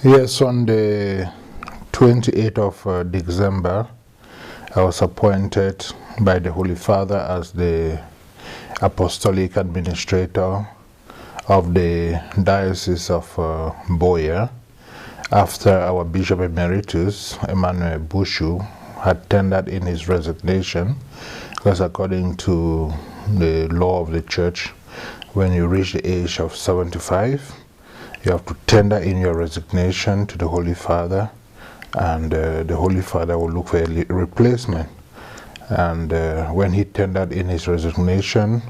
Yes, on the 28th of December, I was appointed by the Holy Father as the Apostolic Administrator of the Diocese of Boya, after our Bishop Emeritus, Emmanuel Bushu, had tendered in his resignation, because according to the law of the Church, when you reach the age of 75, you have to tender in your resignation to the Holy Father, and the Holy Father will look for a replacement. And when he tendered in his resignation,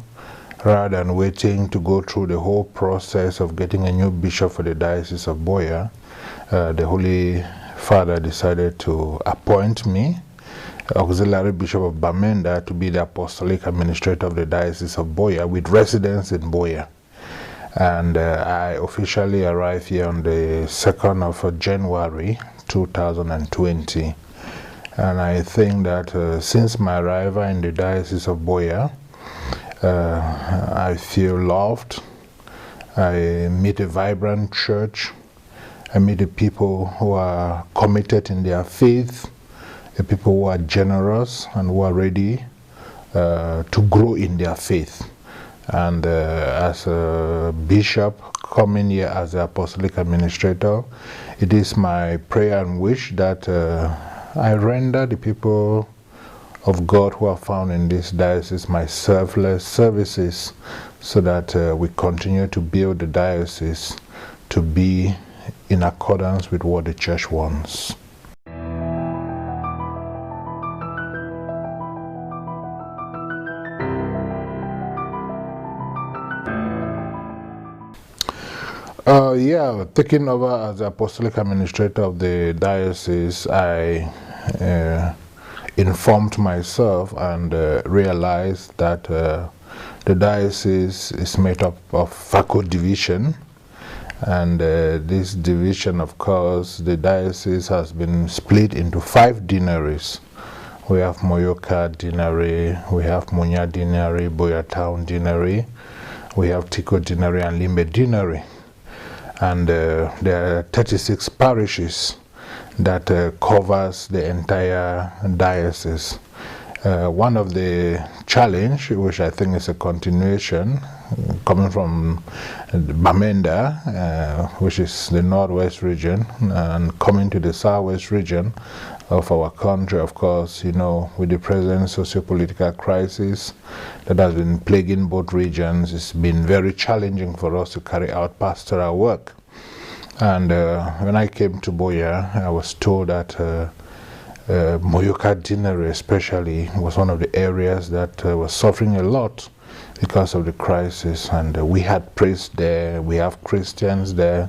rather than waiting to go through the whole process of getting a new bishop for the Diocese of Boya, the Holy Father decided to appoint me, Auxiliary Bishop of Bamenda, to be the Apostolic Administrator of the Diocese of Boya with residence in Boya. And I officially arrived here on the 2nd of January 2020. And I think that since my arrival in the Diocese of Boya, I feel loved. I meet a vibrant church. I meet the people who are committed in their faith, the people who are generous and who are ready to grow in their faith. And as a bishop coming here as the Apostolic Administrator, it is my prayer and wish that I render the people of God who are found in this diocese my selfless services, so that we continue to build the diocese to be in accordance with what the Church wants. Yeah, taking over as the Apostolic Administrator of the Diocese, I informed myself and realized that the Diocese is made up of FACO division, and this division, of course, the Diocese has been split into 5 deaneries. We have Moyoka Deanery, we have Munya Deanery, Boya Town Deanery, we have Tiko Deanery and Limbe Deanery. And there are 36 parishes that covers the entire diocese. One of the challenge, which I think is a continuation, coming from Bamenda, which is the northwest region, and coming to the southwest region of our country, of course, you know, with the present socio-political crisis that has been plaguing both regions, it's been very challenging for us to carry out pastoral work. And when I came to Boya, I was told that Moyoka Deanery especially was one of the areas that was suffering a lot because of the crisis, and we had priests there, we have Christians there.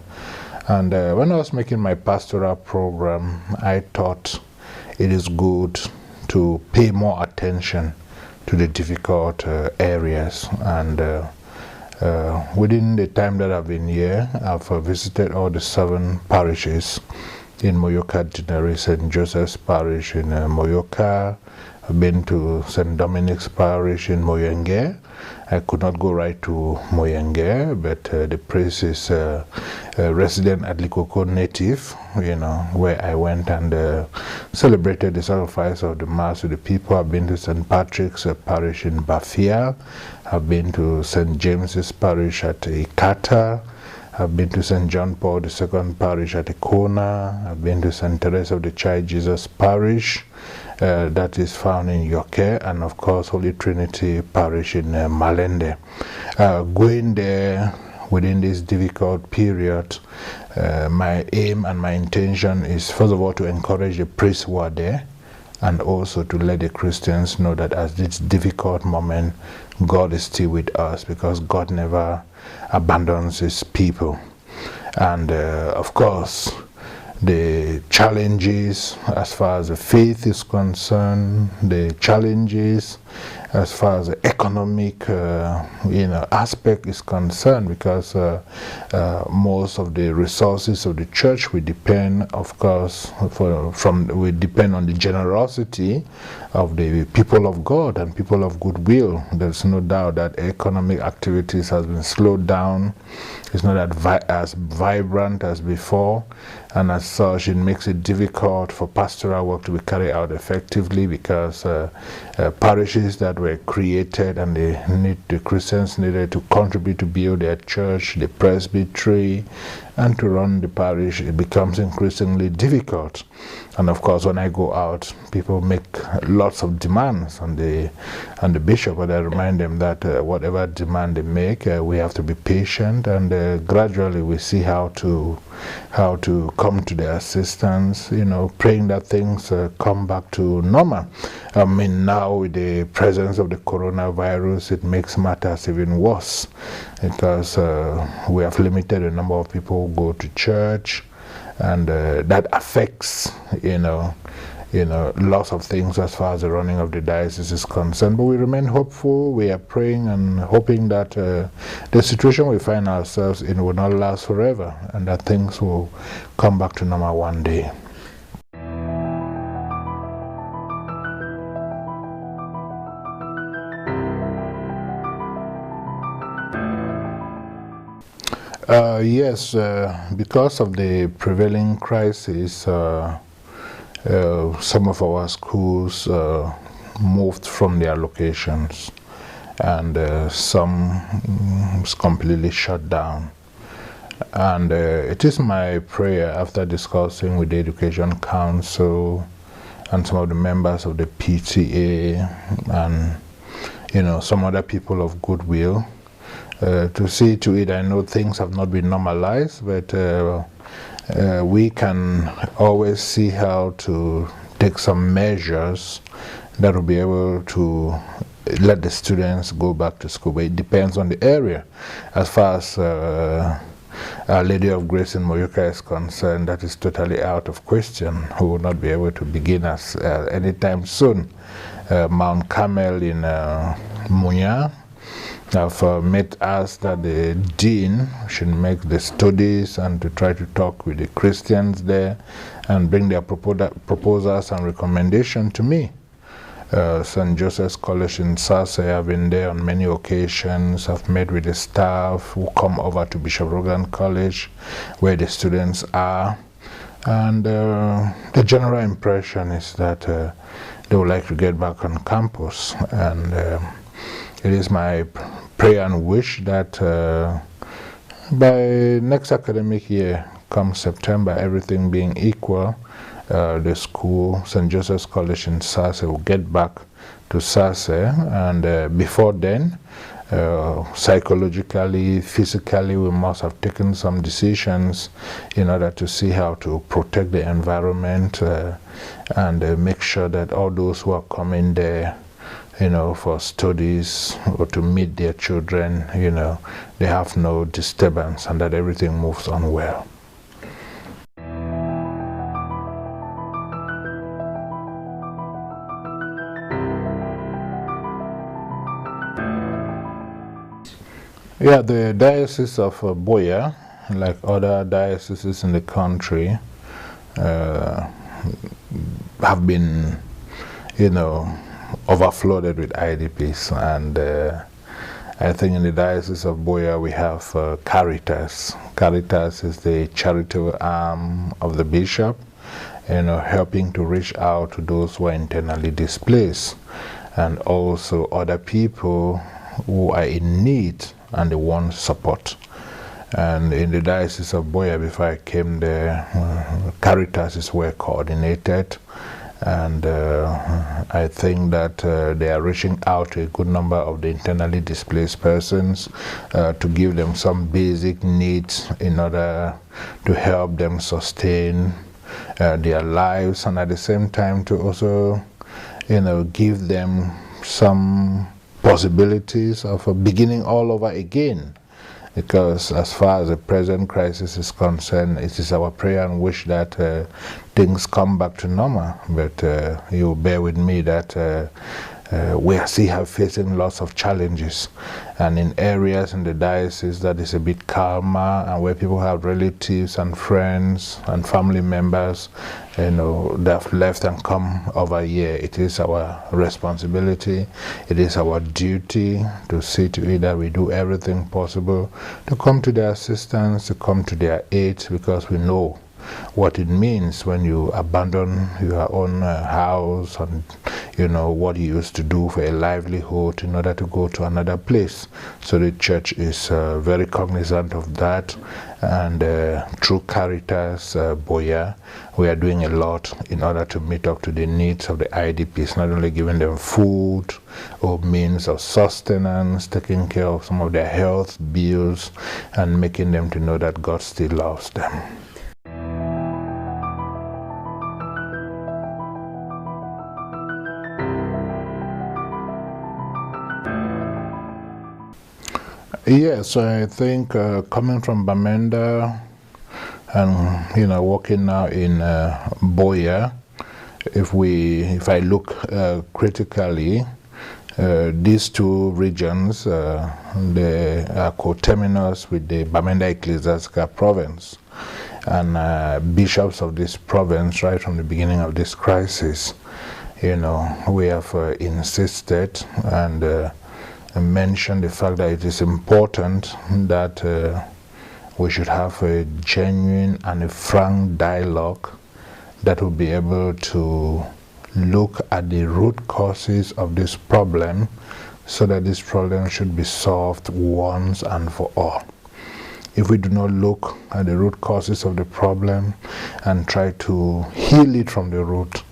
And when I was making my pastoral program, I thought it is good to pay more attention to the difficult areas. And within the time that I've been here, I've visited all the 7 parishes in Moyoka Deanery, St. Joseph's Parish in Moyoka. I've been to St. Dominic's Parish in Moyenge. I could not go right to Moyenge, but the priest is a resident at Likoko native, you know, where I went and celebrated the sacrifice of the Mass with the people. I've been to St. Patrick's Parish in Bafia. I've been to St. James's Parish at Ikata. I've been to St. John Paul II Parish at Ikona. I've been to St. Teresa of the Child Jesus Parish, that is found in Yoke, and of course Holy Trinity Parish in Malende. Going there within this difficult period, my aim and my intention is, first of all, to encourage the priests who are there, and also to let the Christians know that at this difficult moment, God is still with us, because God never abandons his people. And of course, the challenges as far as the faith is concerned, the challenges as far as the economic aspect is concerned, because most of the resources of the church we depend, of course, we depend on the generosity of the people of God and people of goodwill. There's no doubt that economic activities has been slowed down. It's not as vibrant as before, and as such it makes it difficult for pastoral work to be carried out effectively, because parishes that were created and the Christians needed to contribute to build their church, the presbytery, and to run the parish, it becomes increasingly difficult. And of course, when I go out, people make lots of demands on the bishop, but I remind them that whatever demand they make, we have to be patient, and gradually we see how to come to their assistance, praying that things come back to normal. I mean, now with the presence of the coronavirus, it makes matters even worse, because we have limited the number of people who go to church, and that affects lots of things as far as the running of the diocese is concerned. But we remain hopeful. We are praying and hoping that the situation we find ourselves in will not last forever, and that things will come back to normal one day. Yes, because of the prevailing crisis, some of our schools moved from their locations, and some is completely shut down. And it is my prayer, after discussing with the Education Council and some of the members of the PTA and some other people of goodwill, to see to it. I know things have not been normalized, but we can always see how to take some measures that will be able to let the students go back to school. But it depends on the area. As far as Our Lady of Grace in Moyoka is concerned, that is totally out of question. We will not be able to begin as anytime soon. Mount Carmel in Munya have made us that the dean should make the studies and to try to talk with the Christians there and bring their proposals and recommendations to me. St. Joseph's College in Sase, I've been there on many occasions. I've met with the staff who come over to Bishop Rogan College, where the students are. And the general impression is that they would like to get back on campus. And it is my prayer and wish that by next academic year, come September, everything being equal, the school, St. Joseph's College in Sase, will get back to Sase, and before then, psychologically, physically, we must have taken some decisions in order to see how to protect the environment and make sure that all those who are coming there, for studies or to meet their children, they have no disturbance and that everything moves on well. Yeah, the Diocese of Buea, like other dioceses in the country, have been, overflowed with IDPs. And I think in the Diocese of Buea we have Caritas. Caritas is the charitable arm of the bishop, helping to reach out to those who are internally displaced and also other people who are in need and they want support. And in the Diocese of Buea, before I came there, Caritas is well coordinated, and I think that they are reaching out to a good number of the internally displaced persons to give them some basic needs in order to help them sustain their lives, and at the same time to also give them some possibilities of beginning all over again. Because as far as the present crisis is concerned, it is our prayer and wish that things come back to normal. But you bear with me that we are still facing lots of challenges, and in areas in the diocese that is a bit calmer and where people have relatives and friends and family members, you know, that have left and come over here, it is our responsibility, it is our duty to see to it that we do everything possible to come to their assistance, to come to their aid, because we know what it means when you abandon your own house and, you know, what you used to do for a livelihood in order to go to another place. So the church is very cognizant of that, and through Caritas Boya, we are doing a lot in order to meet up to the needs of the IDPs, not only giving them food or means of sustenance, taking care of some of their health bills, and making them to know that God still loves them. Yes, I think coming from Bamenda and, you know, working now in Boya, if I look critically, these two regions, they are coterminous with the Bamenda Ecclesiastical Province, and bishops of this province, right from the beginning of this crisis, you know, we have insisted and mentioned the fact that it is important that we should have a genuine and a frank dialogue that will be able to look at the root causes of this problem, so that this problem should be solved once and for all. If we do not look at the root causes of the problem and try to heal it from the root,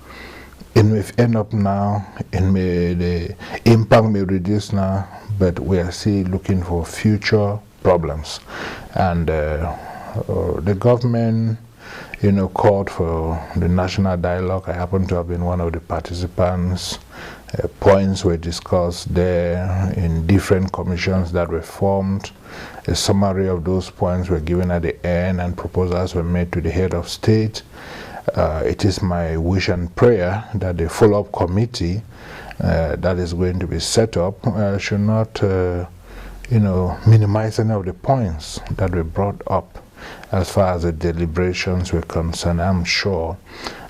it may end up now, the impact may reduce now, but we are still looking for future problems. And the government, you know, called for the national dialogue. I happen to have been one of the participants. Points were discussed there in different commissions that were formed. A summary of those points were given at the end, and proposals were made to the head of state. It is my wish and prayer that the follow-up committee that is going to be set up should not, you know, minimize any of the points that were brought up as far as the deliberations were concerned. I'm sure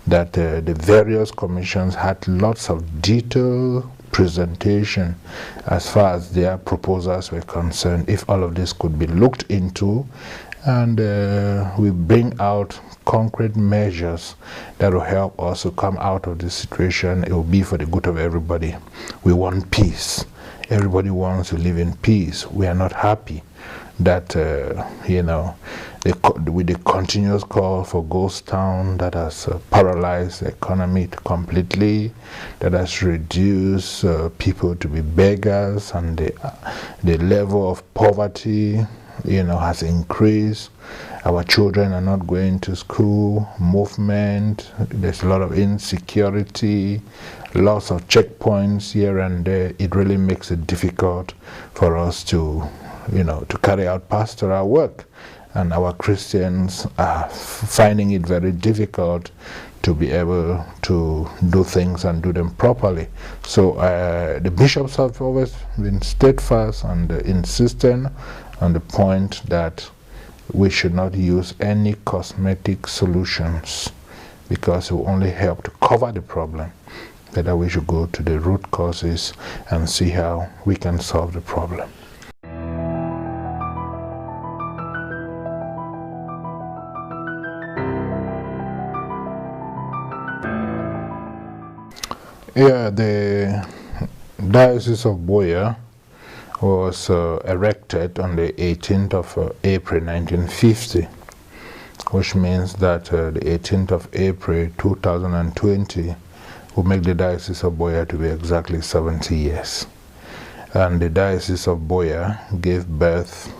that the various commissions had lots of detailed presentation as far as their proposals were concerned. If all of this could be looked into, and we bring out concrete measures that will help us to come out of this situation, it will be for the good of everybody. We want peace. Everybody wants to live in peace. We are not happy that, you know, with the continuous call for ghost town that has paralyzed the economy completely, that has reduced people to be beggars, and the level of poverty, you know, has increased. Our children are not going to school, movement, there's a lot of insecurity, lots of checkpoints here and there. It really makes it difficult for us to, you know, to carry out pastoral work. And our Christians are finding it very difficult to be able to do things and do them properly. So the bishops have always been steadfast and insistent on the point that we should not use any cosmetic solutions, because it will only help to cover the problem. That we should go to the root causes and see how we can solve the problem. Yeah, the Diocese of Boya was erected on the 18th of April 1950, which means that the 18th of April 2020 will make the Diocese of Boya to be exactly 70 years. And the Diocese of Boya gave birth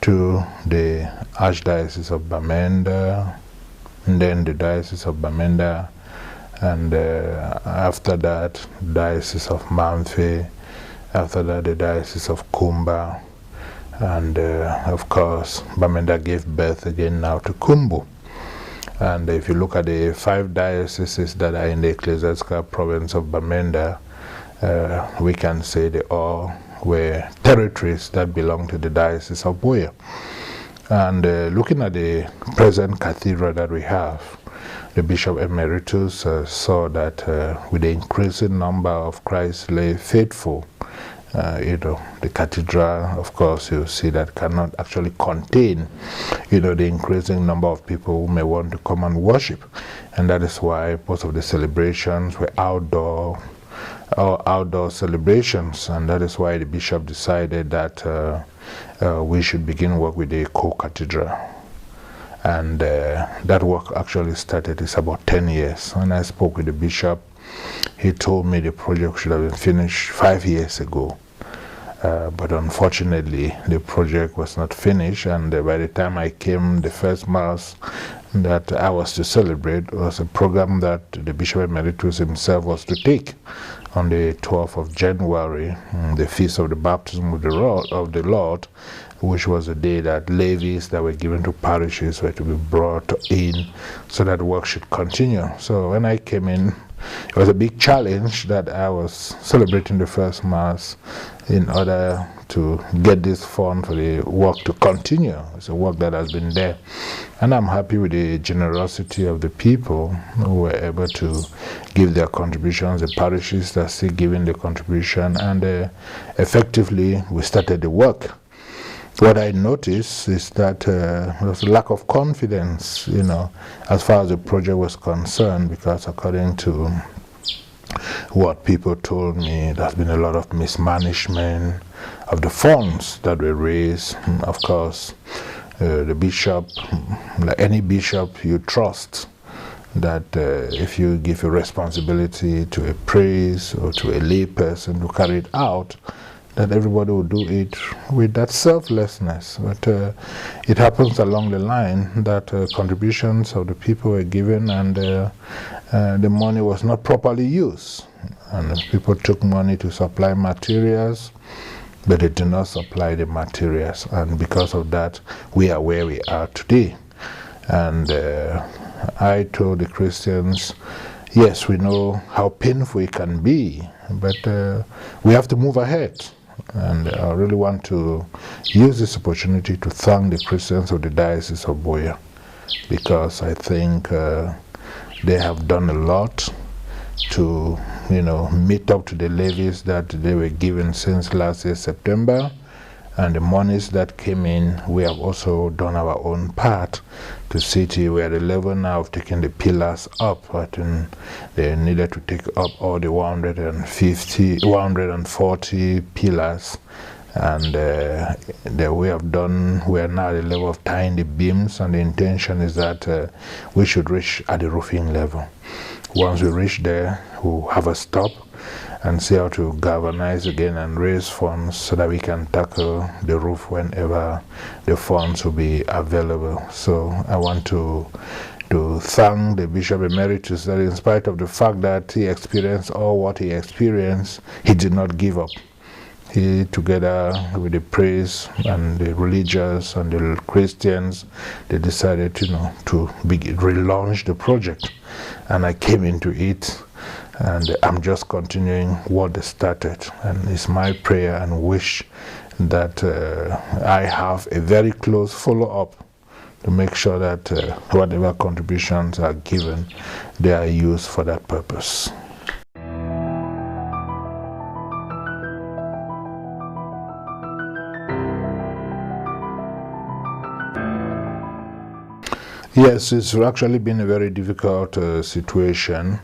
to the Archdiocese of Bamenda, and then the Diocese of Bamenda, and after that, Diocese of Mamfe, after that, the Diocese of Kumba, and of course, Bamenda gave birth again now to Kumbu. And if you look at the 5 dioceses that are in the Ecclesiastical Province of Bamenda, we can say they all were territories that belong to the Diocese of Buea. And looking at the present cathedral that we have, the Bishop Emeritus saw that with the increasing number of Christ lay faithful, the cathedral, of course, you see that cannot actually contain, the increasing number of people who may want to come and worship. And that is why most of the celebrations were outdoor celebrations. And that is why the bishop decided that we should begin work with the co-cathedral. And that work actually started, it's about 10 years. When I spoke with the bishop, he told me the project should have been finished 5 years ago. But unfortunately, the project was not finished, and by the time I came, the first Mass that I was to celebrate was a program that the Bishop Emeritus himself was to take on the 12th of January, the Feast of the Baptism of the Lord, which was the day that levies that were given to parishes were to be brought in so that work should continue. So when I came in, it was a big challenge that I was celebrating the first Mass in order to get this fund for the work to continue. It's a work that has been there. And I'm happy with the generosity of the people who were able to give their contributions, the parishes that are still giving the contribution, and effectively we started the work. What I noticed is that there was a lack of confidence, as far as the project was concerned, because according to what people told me, there's been a lot of mismanagement of the funds that were raised. Of course, the bishop, like any bishop you trust, that if you give a responsibility to a priest or to a lay person to carry it out, that everybody will do it with that selflessness. But it happens along the line that contributions of the people were given, and the money was not properly used. And people took money to supply materials, but they did not supply the materials. And because of that, we are where we are today. And I told the Christians, yes, we know how painful it can be, but we have to move ahead. And I really want to use this opportunity to thank the Christians of the Diocese of Buea, because I think they have done a lot to, meet up to the levies that they were given since last year, September. And the monies that came in, we have also done our own part to see to we're at the level now of taking the pillars up. But they needed to take up all the 140 pillars. And we have done, we are now at the level of tying the beams, and the intention is that we should reach at the roofing level. Once we reach there, we'll have a stop and see how to galvanize again and raise funds so that we can tackle the roof whenever the funds will be available. So I want to thank the Bishop Emeritus that in spite of the fact that he experienced all what he experienced, he did not give up. He, together with the priests and the religious and the Christians, they decided, to relaunch the project. And I came into it, and I'm just continuing what they started. And it's my prayer and wish that I have a very close follow-up to make sure that whatever contributions are given, they are used for that purpose. Yes, it's actually been a very difficult situation.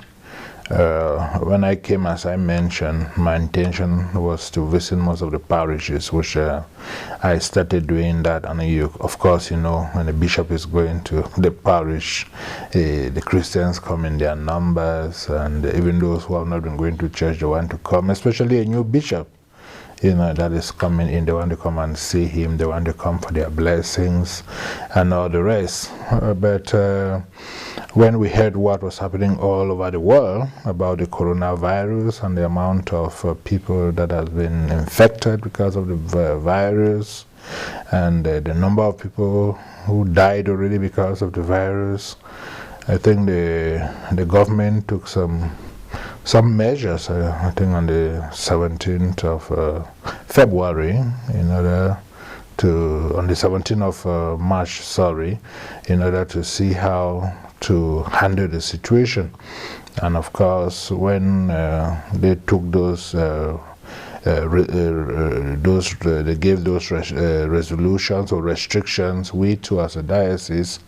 When I came, as I mentioned, my intention was to visit most of the parishes, which I started doing that. And of course, when the bishop is going to the parish, the Christians come in their numbers, and even those who have not been going to church, they want to come, especially a new bishop. That is coming in, they want to come and see him, they want to come for their blessings and all the rest. But when we heard what was happening all over the world about the coronavirus and the amount of people that has been infected because of the virus, and the number of people who died already because of the virus, I think the government took some some measures, I think on the 17th of February, in order to, on the 17th of March, sorry, in order to see how to handle the situation. And of course, when they took those they gave those resolutions or restrictions, we too as a diocese,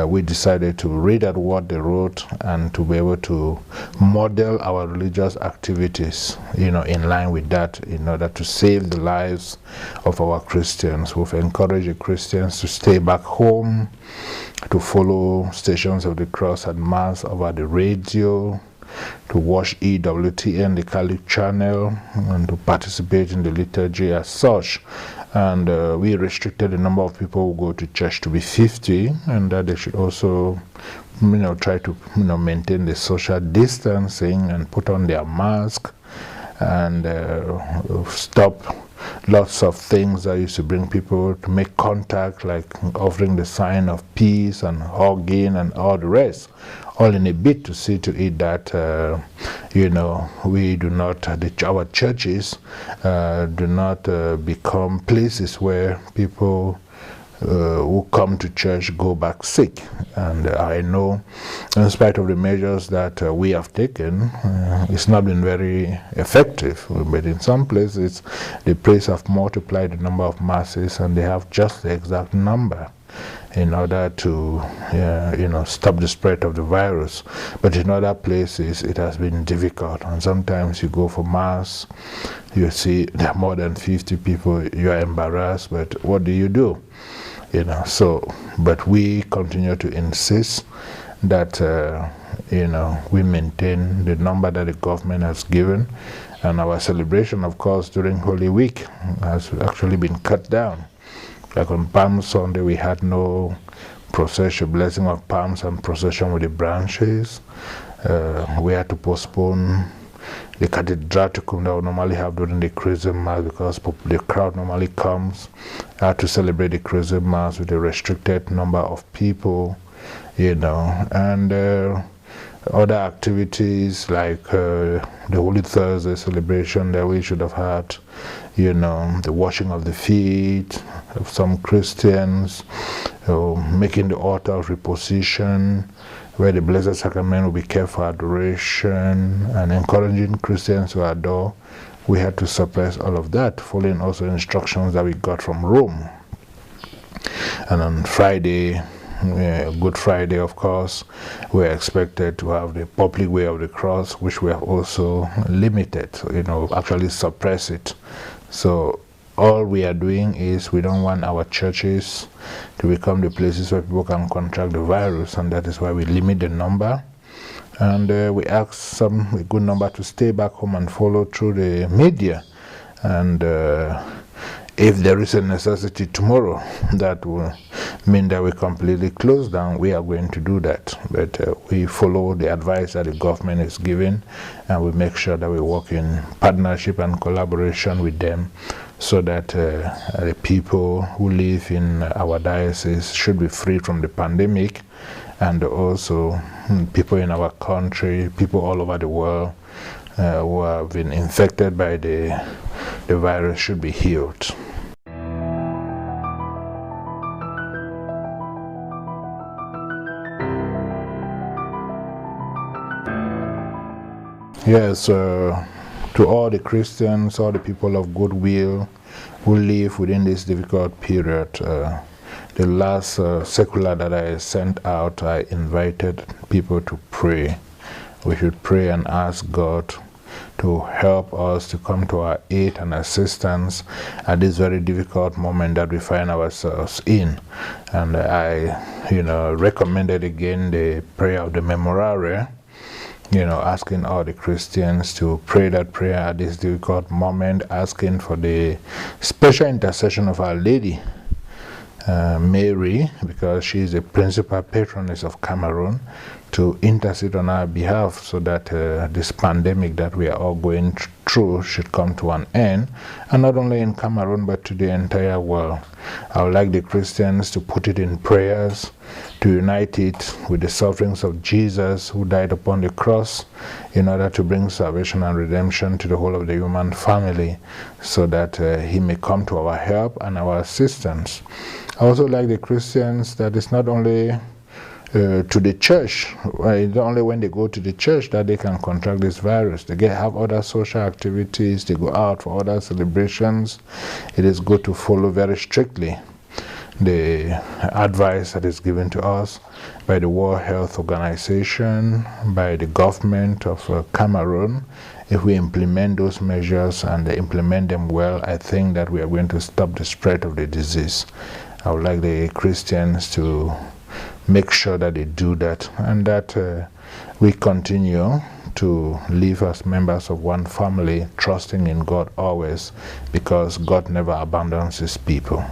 we decided to read at what they wrote and to be able to model our religious activities, you know, in line with that, in order to save the lives of our Christians. We've encouraged the Christians to stay back home, to follow Stations of the Cross and Mass over the radio, to watch EWTN, the Catholic channel, and to participate in the liturgy as such. And we restricted the number of people who go to church to be 50, and that they should also, you know, try to, you know, maintain the social distancing and put on their mask and stop lots of things that used to bring people to make contact, like offering the sign of peace and hugging and all the rest, all in a bid to see to it that, you know, we do not, our churches do not become places where people who come to church go back sick. And I know, in spite of the measures that we have taken, it's not been very effective. But in some places, the priests have multiplied the number of masses, and they have just the exact number in order to, you know, stop the spread of the virus. But in other places, it has been difficult. And sometimes you go for mass, you see there are more than 50 people, you are embarrassed, but what do? You know, so, but we continue to insist that, you know, we maintain the number that the government has given, and our celebration, of course, during Holy Week has actually been cut down. Like on Palm Sunday, we had no procession, blessing of palms and procession with the branches. We had to postpone the cathedraticum that we normally have during the Chrism Mass because the crowd normally comes. I had to celebrate the Chrism Mass with a restricted number of people, you know, and other activities like the Holy Thursday celebration that we should have had, you know, the washing of the feet of some Christians, making the altar of reposition, where the Blessed Sacrament will be kept for adoration, and encouraging Christians to adore. We had to suppress all of that, following also instructions that we got from Rome. And on Friday, Good Friday, of course, we're expected to have the public way of the cross, which we have also limited, you know, actually suppress it. So all we are doing is we don't want our churches to become the places where people can contract the virus, and that is why we limit the number. And we ask a good number to stay back home and follow through the media. And if there is a necessity tomorrow that will mean that we completely close down, we are going to do that. But we follow the advice that the government is giving, and we make sure that we work in partnership and collaboration with them, so that the people who live in our diocese should be free from the pandemic, and also people in our country, people all over the world who have been infected by the virus should be healed. Yes, to all the Christians, all the people of goodwill who live within this difficult period, the last circular that I sent out, I invited people to pray. We should pray and ask God to help us, to come to our aid and assistance at this very difficult moment that we find ourselves in. And I, you know, recommended again the prayer of the Memorare, you know, asking all the Christians to pray that prayer at this difficult moment, asking for the special intercession of Our Lady Mary, because she is the principal patroness of Cameroon, to intercede on our behalf, so that this pandemic that we are all going through should come to an end, and not only in Cameroon but to the entire world. I would like the Christians to put it in prayers, to unite it with the sufferings of Jesus, who died upon the cross in order to bring salvation and redemption to the whole of the human family, so that he may come to our help and our assistance. I also like the Christians that it's not only to the church, it's only when they go to the church that they can contract this virus. They have other social activities, they go out for other celebrations. It is good to follow very strictly the advice that is given to us by the World Health Organization, by the government of Cameroon. If we implement those measures and they implement them well, I think that we are going to stop the spread of the disease. I would like the Christians to make sure that they do that, and that we continue to live as members of one family, trusting in God always, because God never abandons his people.